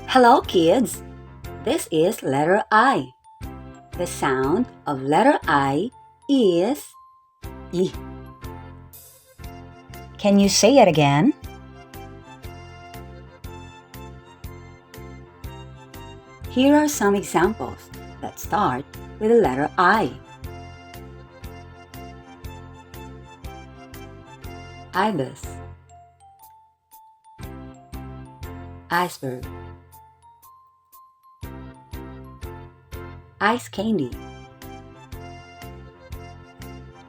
Hello, kids! This is letter I. The sound of letter I is I. Can you say it again? Here are some examples that start with the letter I. Ibis, iceberg, ice candy,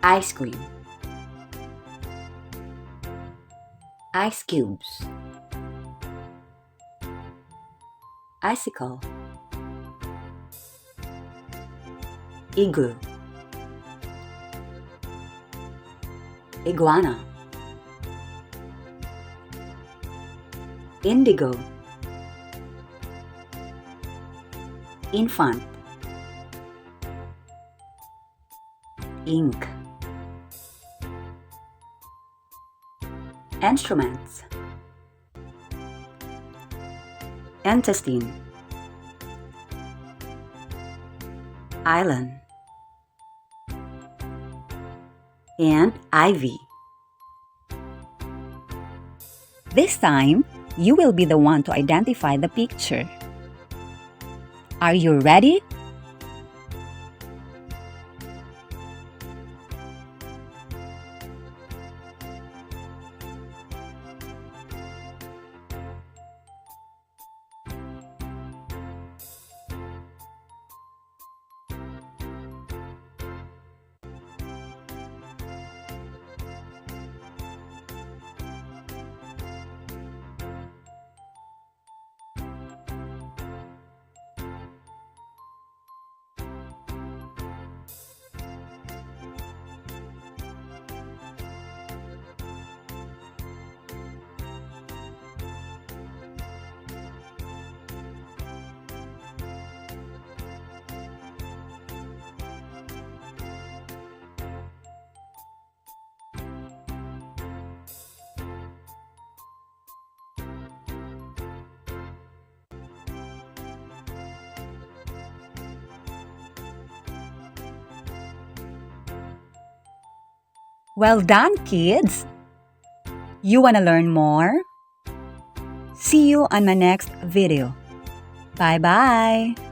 ice cream, ice cubes, icicle, igloo, iguana, indigo, infant, ink, instruments, intestine, island, and ivy. This time, you will be the one to identify the picture. Are you ready? Well done, kids! You want to learn more? See you on my next video. Bye-bye!